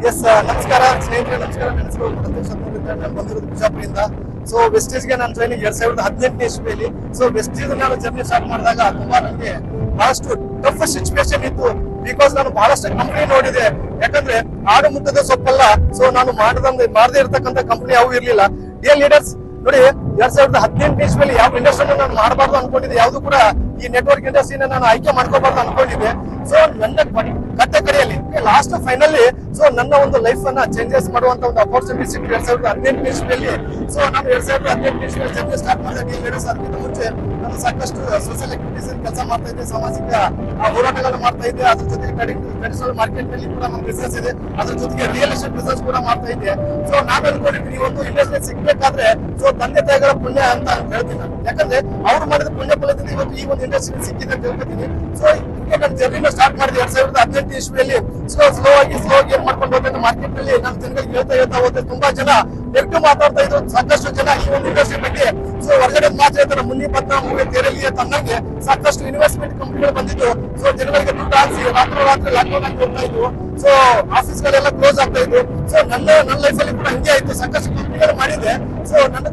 S ನಮಸ್ಕಾರ ಸ್ನೇಹಿತರೆ, ನಮಸ್ಕಾರ. ನನ್ನ ಹೆಸರು ಪ್ರತ್ಯಕ್ಷ ನಾನು ಬಂದಿರೋದು ಬಿಜಾಪುರದಿಂದ. ಸೊ ವೆಸ್ಟೇಜ್ಗೆ ನಾನು ಟ್ರೈನಿಂಗ್ 2018 ಇಸ್ವಿಯಲ್ಲಿ. ಸೊ ವೆಸ್ಟೇಜ್ ನಾನು ಜರ್ನಿ ಸ್ಟಾರ್ಟ್ ಮಾಡಿದಾಗ ತುಂಬಾ ನನಗೆ ಬಹಳಷ್ಟು ಟಫ್ ಸಿಚುವೇಶನ್ ಇತ್ತು. ಬಿಕಾಸ್ ನಾನು ಬಹಳಷ್ಟು ಕಂಪನಿ ನೋಡಿದೆ. ಯಾಕಂದ್ರೆ ಆಡು ಮುಟ್ಟದ ಸೊಪ್ಪಲ್ಲ. ಸೊ ನಾನು ಮಾಡದೇ ಇರ್ತಕ್ಕಂಥ ಕಂಪನಿ ಯಾವ ಇರ್ಲಿಲ್ಲ. ಡಿಯರ್ ಲೀಡರ್ಸ್ ನೋಡಿ, 2018 ಇಸ್ವಿಯಲ್ಲಿ ಯಾವ ಇಂಡಸ್ಟ್ರಿ ನಾನು ಮಾಡಬಾರ್ದು ಅನ್ಕೊಂಡಿದ್ದೆ. ಯಾವ್ದು ಕೂಡ ಈ ನೆಟ್ವರ್ಕ್ ಇಂಡಸ್ಟ್ರಿನ ನಾನು ಆಯ್ಕೆ ಮಾಡ್ಕೋಬಾರ್ದು ಅನ್ಕೊಂಡಿದ್ದೆ. ಸೊ ನನ್ನ ಕಟ್ಟೆ ಕಡೆಯಲ್ಲಿ ಲಾಸ್ಟ್ ಫೈನಲಿ ಸೊ ನನ್ನ ಒಂದು ಲೈಫ್ ಅನ್ನ ಚೇಂಜಸ್ ಮಾಡುವಂತ ಒಂದು ಅಪರ್ಚುನಿಟಿ ಸಿಕ್ತು 2018 ಇಸ್ವಿಯಲ್ಲಿ. ಸೊ ನಾನು 2018 ಇಸ್ವಿಯಲ್ಲಿ ಜರ್ನಿ ಸ್ಟಾರ್ಟ್ ಮಾಡಿದೆ. ಅದಕ್ಕಿಂತ ಮುಂಚೆ ನಾನು ಸಾಕಷ್ಟು ಸೋಷಿಯಲ್ ಆಕ್ಟಿವಿಟೀಸ್ ಕೆಲಸ ಮಾಡ್ತಾ ಇದ್ದೆ, ಸಾಮಾಜಿಕ ಹೋರಾಟಗಳನ್ನು ಮಾಡ್ತಾ ಇದ್ದೆ. ಅದ್ರ ಜೊತೆಗೆ ಟ್ರೆಡಿಷನಲ್ ಮಾರ್ಕೆಟ್ ನಲ್ಲಿ ಕೂಡ ನನ್ನ ಬಿಸ್ನೆಸ್ ಇದೆ. ಅದ್ರ ಜೊತೆಗೆ ರಿಯಲ್ ಎಸ್ಟೇಟ್ ಬಿಸ್ನೆಸ್ ಕೂಡ ಮಾಡ್ತಾ ಇದ್ದೆ. ಸೊ ನಾನು ಅನ್ಕೊಂಡಿದ್ದೀನಿ ಇವತ್ತು ಇಂಡಸ್ಟ್ರಿ ಸಿಗ್ಬೇಕಾದ್ರೆ ಸೊ ತಂದೆ ತಾಯಿಗಳ ಪುಣ್ಯ ಅಂತ ಹೇಳ್ತೀನಿ ನಾನು. ಯಾಕಂದ್ರೆ ಅವ್ರು ಮಾಡಿದ ಪುಣ್ಯ ಫಲದಿಂದ ಇವತ್ತು ಈ ಒಂದು ಇಂಡಸ್ಟ್ರಿ ಸಿಕ್ಕಿದೆ ಅಂತ ಹೇಳ್ಕೊತೀನಿ. ಸೊ ನಾನು ಜರ್ನಿನ ಸ್ಟಾರ್ಟ್ ಮಾಡಿದೆ 2018 ಇಸ್ವಿಯಲ್ಲಿ. ಸ್ಲೋ ಆಗಿ ಏನ್ ಮಾಡ್ಕೊಂಡು ಹೋಗ್ತೇನೆ ಮಾರ್ಕೆಟ್ ನಲ್ಲಿ ನಾನು ಜನಗಳಿಗೆ ಹೇಳ್ತಾ ಹೋಗ್ತೇನೆ. ತುಂಬಾ ಜನ ನೆಗೆಟಿವ್ ಮಾತಾಡ್ತಾ ಇದ್ರು. ಸಾಕಷ್ಟು ಜನ ಈ ಒಂದು ಇಂಡಸ್ಟ್ರಿ ಬಗ್ಗೆ ಸೊ ಹೊರಗಡೆ ಮಾತಾಡ್ತಾರೆ. ಮುನ್ನಿ ಪದ್ಮ ಮೂವಿ ತೇರಲಿ ತನ್ನಂಗೆ ಸಾಕಷ್ಟು ಇನ್ವೆಸ್ಟ್ಮೆಂಟ್ ಕಂಪನಿಗಳು ಬಂದಿದ್ದು. ಸೊ ಜನಗಳಿಗೆ ದುಡ್ಡು ಹಾಕಿ ರಾತ್ರಿ ಲಾಕ್ಡೌನ್ ಆಗಿ ಹೋಗ್ತಾ ಇದ್ವು. ಸೊ ಆಫೀಸ್ ಗಳೆಲ್ಲ ಕ್ಲೋಸ್ ಆಗ್ತಾ ಇದ್ವು. ಸೊ ನನ್ನ ಲೈಫ್ ಅಲ್ಲಿ ಕೂಡ ಹಂಗೆ ಆಯ್ತು. ಸಾಕಷ್ಟು ಕಂಪನಿಗಳು ಮಾಡಿದೆ. ಸೊ ನನ್ನ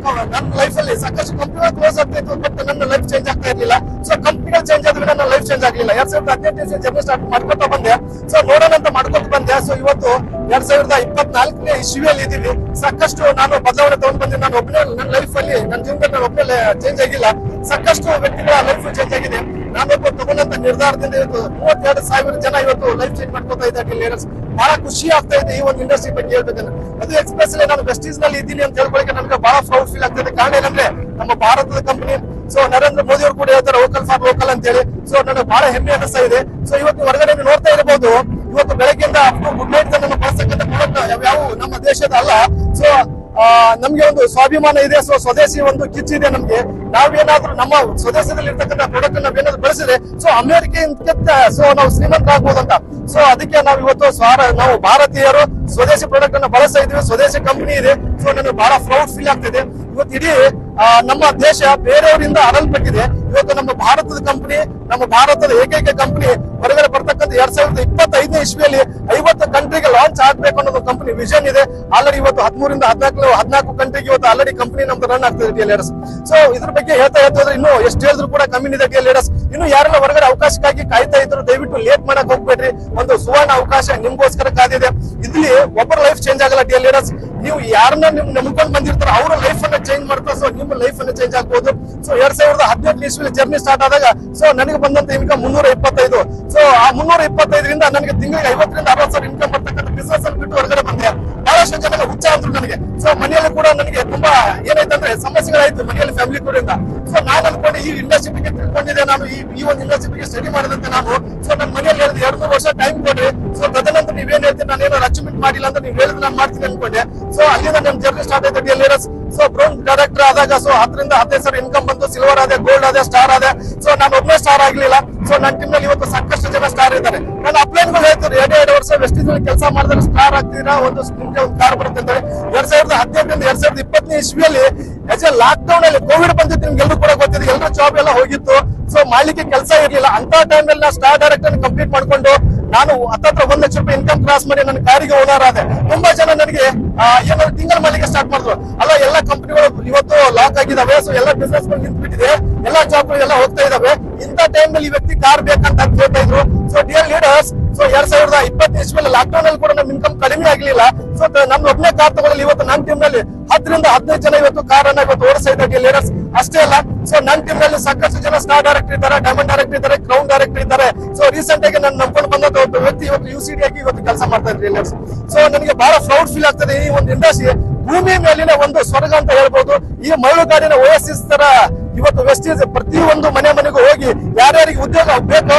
ಲೈಫ್ ಅಲ್ಲಿ ಸಾಕಷ್ಟು ಕಂಪನಿಗಳು ಕ್ಲೋಸ್ ಆಗ್ತಾ ಇತ್ತು. ಬಟ್ ನನ್ನ ಲೈಫ್ ಚೇಂಜ್ ಆಗ್ತಾ ಇರ್ಲಿಲ್ಲ. ಸೊ ಕಂಪನಿಗಳು ಚೇಂಜ್ ಆದ್ರೆ ನನ್ನ ಲೈಫ್ ಚೇಂಜ್ ಆಗ್ಲಿಲ್ಲ. 2018 ಜರ್ನಿ ಸ್ಟಾರ್ಟ್ ಮಾಡ್ಕೊತಾ ಬಂದೆ. ಸೊ ನೋಡೋಣ ಅಂತ ಮಾಡ್ಕೊತ ಬಂದೆ. ಸೊ ಇವತ್ತು 2024 ಇಸ್ವಿಯಲ್ಲಿ ಇದ್ದೀವಿ. ಸಾಕಷ್ಟು ನಾನು ಬದಲಾವಣೆ ತಗೊಂಡ್ ಬಂದೆ. ನಾನು ಒಬ್ಬನೇ ನನ್ನ ಲೈಫ್ ಅಲ್ಲಿ ನನ್ನ ಜೀವನದಲ್ಲಿ ನಾನು ಒಬ್ಬನೇ ಚೇಂಜ್ ಆಗಿಲ್ಲ. ಸಾಕಷ್ಟು ವ್ಯಕ್ತಿಗಳ ಲೈಫ್ ಚೇಂಜ್ ಆಗಿದೆ. ನಾನೊಬ್ಬ ತಗೊಂಡಂತ ನಿರ್ಧಾರದಿಂದ ಇವತ್ತು 32,000 ಜನ ಇವತ್ತು ಲೈಫ್ ಚೇಂಜ್ ಮಾಡ್ಕೊತಾ ಇದ್ದಾರೆ ಲೀಡರ್ಸ್. ಬಹಳ ಖುಷಿ ಆಗ್ತಾ ಇದೆ ಈ ಒಂದು ಇಂಡಸ್ಟ್ರಿ ಬಗ್ಗೆ ಹೇಳ್ಬೇಕಂದ್ರೆ. ಅದು ಎಕ್ಸ್ಪ್ರೆಸ್ ನಾನು ವೆಸ್ಟೀಸ್ ನಲ್ಲಿ ಇದ್ದೀನಿ ಅಂತ ಹೇಳ್ಕೊಳ್ಳಿ ನನಗೆ ಬಹಳ ಪ್ರೌಡ್ ಫೀಲ್ ಆಗ್ತದೆ. ಕಾರಣ ಏನಂದ್ರೆ ನಮ್ಮ ಭಾರತದ ಕಂಪನಿ ಸೊ ನರೇಂದ್ರ ಮೋದಿ ಅವರು ಕೂಡ ಹೇಳ್ತಾರೆ ವೋಕಲ್ ಫಾರ್ ಲೋಕಲ್ ಅಂತ ಹೇಳಿ. ಸೊ ನನಗೆ ಬಹಳ ಹೆಮ್ಮೆ ಅನಿಸ್ತಾ ಇದೆ. ಸೊ ಇವತ್ತು ಹೊರಗಡೆ ನೋಡ್ತಾ ಇರಬಹುದು, ಇವತ್ತು ಬೆಳಗ್ಗೆಯಿಂದ ಗುಡ್ ನೈಟ್ ತನಕ ಬಳಸತಕ್ಕಂಥ ಪ್ರಾಡಕ್ಟ್ ಯಾವ ನಮ್ಮ ದೇಶದ ಅಲ್ಲ. ಸೊ ನಮ್ಗೆ ಒಂದು ಸ್ವಾಭಿಮಾನ ಇದೆ. ಸೊ ಸ್ವದೇಶಿ ಒಂದು ಕಿಚ್ಚಿದೆ ನಮ್ಗೆ. ನಾವೇನಾದ್ರೂ ನಮ್ಮ ಸ್ವದೇಶದಲ್ಲಿ ಇರ್ತಕ್ಕಂಥ ಪ್ರಾಡಕ್ಟ್ ನಾವೇನಾದ್ರೂ ಬಳಸಿದ್ರೆ ಸೊ ಅಮೆರಿಕ ಸೊ ನಾವು ಶ್ರೀಮಂತರಾಗ್ಬೋದಂತ. ಸೊ ಅದಕ್ಕೆ ನಾವು ಇವತ್ತು ನಾವು ಭಾರತೀಯರು ಸ್ವದೇಶಿ ಪ್ರಾಡಕ್ಟ್ ಅನ್ನ ಬಳಸ್ತಾ ಇದೀವಿ. ಸ್ವದೇಶಿ ಕಂಪನಿ ಇದೆ. ಸೊ ನನಗೆ ಬಹಳ ಪ್ರೌಡ್ ಫೀಲ್ ಆಗ್ತಿದೆ. ಇವತ್ತು ಇಡೀ ನಮ್ಮ ದೇಶ ಬೇರೆಯವರಿಂದ ಅರಲ್ಪಟ್ಟಿದೆ. ಇವತ್ತು ನಮ್ಮ ಭಾರತದ ಕಂಪನಿ, ನಮ್ಮ ಭಾರತದ ಏಕೈಕ ಕಂಪನಿ ಹೊರಗಡೆ ಬರ್ತಕ್ಕಂಥ 2025 ಇಸ್ವಿಯಲ್ಲಿ 50 ಕಂಟ್ರಿಗೆ ಲಾಂಚ್ ಆಗ್ಬೇಕು ಅನ್ನೋದು ಕಂಪನಿ ವಿಷನ್ ಇದೆ. ಆಲ್ರೆಡಿ ಇವತ್ತು 13ರಿಂದ 14 ಕಂಟ್ರಿಗೆ ಇವತ್ತು ಆಲ್ರೆಡಿ ಕಂಪನಿ ನಮ್ದು ರನ್ ಆಗ್ತದೆ ಡಿಯರ್ ಲೀಡರ್ಸ್. ಸೊ ಇದ್ರ ಬಗ್ಗೆ ಹೇಳ್ತಾ ಹೋದ್ರೆ ಇನ್ನು ಎಷ್ಟು ಹೇಳಿದ್ರು ಕೂಡ ಕಮ್ಮಿ ಇದೆ ಡಿಯರ್ ಲೀಡರ್ಸ್. ಇನ್ನು ಯಾರೆಲ್ಲ ಹೊರಗಡೆ ಅವಕಾಶಕ್ಕಾಗಿ ಕಾಯ್ತಾ ಇದ್ರು ದಯವಿಟ್ಟು ಲೇಟ್ ಮಾಡಕ್ ಹೋಗ್ಬೇಡ್ರಿ. ಒಂದು ಸುವರ್ಣ ಅವಕಾಶ ನಿಮ್ಗೋಸ್ಕರ ಕಾದಿದೆ. ಇಲ್ಲಿ ಒಬ್ಬರ ಲೈಫ್ ಚೇಂಜ್ ಆಗಲ್ಲ ಡಿಯರ್ ಲೀಡರ್ಸ್. ನೀವು ಯಾರನ್ನ ನಿಮ್ ನಂಬ್ಕೊಂಡು ಬಂದಿರ್ತಾರೋ ಅವರ ಲೈಫ್ ಅನ್ನ ಚೇಂಜ್ ಮಾಡ್ತಾರೆ. ಸೊ ನಿಮ್ಮ ಲೈಫ್ ಅನ್ನ ಚೇಂಜ್ ಆಗ್ಬಹುದು. ಸೊ 2018 ಇಸ್ವಿಯಲ್ಲಿ ಜರ್ನಿ ಸ್ಟಾರ್ಟ್ ಆದಾಗ ಸೊ ನನಗೆ ಬಂದಂತ ಇನ್ಕಮ್ 325. ಸೊ ಆ 325ರಿಂದ ನನಗೆ ತಿಂಗಳಿಗೆ 50ರಿಂದ 60 ಸಾವಿರ ಇನ್ಕಮ್ ಬರ್ತಕ್ಕಂಥ ಬಿಸ್ನೆಸ್ ಅನ್ನು ಬಿಟ್ಟು ಹೊರಗಡೆ ಬಂದೆ. ಬಹಳಷ್ಟು ಜನ ಹುಚ್ಚ ಅಂದ್ರು ನನಗೆ. ಸೊ ಮನೆಯಲ್ಲಿ ಕೂಡ ನನಗೆ ತುಂಬಾ ಏನಾಯ್ತಂದ್ರೆ ಸಮಸ್ಯೆಗಳಾಯ್ತು ಮನೆಯಲ್ಲಿ ಫ್ಯಾಮಿಲಿ ಕೂಡ. ಸೊ ನಾನು ಅನ್ಕೊಂಡು ಈ ಇಂಡಸ್ಟ್ರಿ ಬಗ್ಗೆ ತಿಳ್ಕೊಂಡಿದ್ದೆ. ನಾನು ಈ ಒಂದು ಇಂಡಸ್ಟ್ರಿ ಬಗ್ಗೆ ಸ್ಟಡಿ ಮಾಡಿದಂತೆ ನಾನು. ಸೊ ನನ್ನ ಮನೆಯಲ್ಲಿ ಹೇಳಿದ್ರೆ 2-3 ವರ್ಷ ಟೈಮ್ ಕೊಡ್ರಿ. ಸೊ ತದನಂತರ ನೀವೇನ್ ಹೇಳ್ತೀನಿ ನಾನು ಏನಾದ್ರು ಅಚೀವ್ಮೆಂಟ್ ಮಾಡಿಲ್ಲ ಅಂತ ನೀವು ಹೇಳಿದ್ರೆ ನಾನು ಮಾಡ್ತೀನಿ ಅನ್ಕೊಂಡೆ. ಸೊ ಅಲ್ಲಿಂದ ನನ್ನ ಜರ್ನಿ ಸ್ಟಾರ್ಟ್ ಆಯ್ತು dear leaders. So brown director ಆದಾಗ ಸೊ 10ರಿಂದ 15 ಸಾವಿರ ಇನ್ಕಮ್ ಬಂತು. ಸಿಲ್ವರ್ ಆದ, ಗೋಲ್ಡ್ ಆದ, ಸ್ಟಾರ್ ಆದ. ಸೊ ನಾನು ಒಬ್ಬನೇ ಸ್ಟಾರ್ ಆಗ್ಲಿಲ್ಲ. ಸೊ ನನ್ನ ಟೀಮ್ ನಲ್ಲಿ ಇವತ್ತು ಸಾಕಷ್ಟು ಜನ ಸ್ಟಾರ್ ಇದ್ದಾರೆ. ನಾನು ಅಪ್ಲೈನ್ಗಳು ಹೇಳ್ತಾರೆ 2 ವರ್ಷ ವೆಸ್ಟೀಸ್ ನಲ್ಲಿ ಕೆಲಸ ಮಾಡಿದ್ರೆ ಸ್ಟಾರ್ ಆಗ್ತೀರಾ, ಒಂದು ನಿಮ್ಗೆ ಒಂದು ಕಾರ್ ಬರುತ್ತೆ ಅಂತ. 2018ರಿಂದ 2020 ಇಸ್ವಿಯಲ್ಲಿ ಲಾಕ್ ಡೌನ್ ಅಲ್ಲಿ ಕೋವಿಡ್ ಬಂದಿತ್ತು. ನಿಮ್ಗೆ ಎಲ್ಲರೂ ಕೂಡ ಗೊತ್ತಿದೆ. ಎಲ್ಲರೂ ಜಾಬ್ ಎಲ್ಲ ಹೋಗಿತ್ತು. ಸೊ ಮಾಡ್ಲಿಕ್ಕೆ ಕೆಲಸ ಇರ್ಲಿಲ್ಲ. ಅಂತ ಟೈಮ್ ಅಲ್ಲಿ ಸ್ಟಾರ್ ಡೈರೆಕ್ಟರ್ ಕಂಪ್ಲೀಟ್ ಮಾಡ್ಕೊಂಡು ನಾನು 10 1 ಲಕ್ಷ ರೂಪಾಯಿ ಇನ್ಕಮ್ ಕ್ರಾಸ್ ಮಾಡಿ ನನ್ನ ಕಾರಿಗೆ ಓನರ್ ಆದೆ. ತುಂಬಾ ಜನ ನನಗೆ ಏನಾದ್ರು ತಿಂಗಳ ಮಾಡ್ಲಿಕ್ಕೆ ಸ್ಟಾರ್ಟ್ ಮಾಡಿದ್ರು. ಅಲ್ಲ ಎಲ್ಲ ಕಂಪನಿಗಳು ಇವತ್ತು ಲಾಕ್ ಆಗಿದಾವೆ. ಸೊ ಎಲ್ಲ ಬಿಸ್ನೆಸ್ ಗಳು ನಿಂತ್ಬಿಟ್ಟಿದೆ. ಎಲ್ಲ ಜಾಬ್ ಎಲ್ಲ ಹೋಗ್ತಾ ಇದಾವೆ. ಇಂಥ ಟೈಮ್ ನಲ್ಲಿ ಈ ವ್ಯಕ್ತಿ ಕಾರ್ ಬೇಕಂತ ಕೇಳ್ತಾ ಇದ್ರು. ಸೊ ಡಿಯರ್ ಲೀಡರ್ಸ್, ಸೊ 2020 ಇಸ್ವಿಯಲ್ಲಿ ಲಾಕ್ ಡೌನ್ ಅಲ್ಲಿ ಕೂಡ ನಮ್ಮ ಇನ್ಕಮ್ ಕಡಿಮೆ ಆಗ್ಲಿಲ್ಲ. ಸೊ ನನ್ನ ಒಬ್ಬನೇ ಕಾರ್ ತಗೊಳ್ಳಲಿ ಇವತ್ತು ನನ್ನ ಟೀಮ್ ನಲ್ಲಿ 10ರಿಂದ 15 ಜನ ಇವತ್ತು ಕಾರ್ ಅನ್ನ ಇವತ್ತು ಓಡಿಸ್ತಾ ಇದ್ದಾರೆ ಲೀಡರ್ಸ್. ಅಷ್ಟೇ ಅಲ್ಲ, ಸೊ ನನ್ನ ಟೀಮ್ ನಲ್ಲಿ ಸಾಕಷ್ಟು ಜನ ಸ್ಟಾರ್ ಡೈರೆಕ್ಟರ್ ಇದ್ದಾರೆ, ಡೈಮಂಡ್ ಡೈರೆಕ್ಟರ್ ಇದ್ದಾರೆ, ಕ್ರೌನ್ ಡೈರೆಕ್ಟರ್ ಇದ್ದಾರೆ. ಸೊ ರೀಸೆಂಟ್ ಆಗಿ ನಾನು ನಂಬ್ಕೊಂಡು ಬಂದ ಒಬ್ಬ ವ್ಯಕ್ತಿ ಇವತ್ತು UCD ಆಗಿ ಇವತ್ತು ಕೆಲಸ ಮಾಡ್ತಾ ಇದ್ದಾರೆ ಲೀಡರ್ಸ್. ಸೊ ನನಗೆ ಬಹಳ ಪ್ರೌಡ್ ಫೀಲ್ ಆಗ್ತದೆ. ಈ ಒಂದು ಇಂಡಸ್ಟ್ರಿ ಭೂಮಿ ಮೇಲಿನ ಒಂದು ಸ್ವರ್ಗ ಅಂತ ಹೇಳ್ಬೋದು. ಈ ಮರಳುಗಾಡಿನ ಓಯಸಿಸ್ ತರ ಇವತ್ತು ವೆಸ್ಟೀಸ್ ಪ್ರತಿಯೊಂದು ಮನೆಗೂ ಹೋಗಿ ಯಾರ್ಯಾರಿಗೆ ಉದ್ಯೋಗ ಬೇಕೋ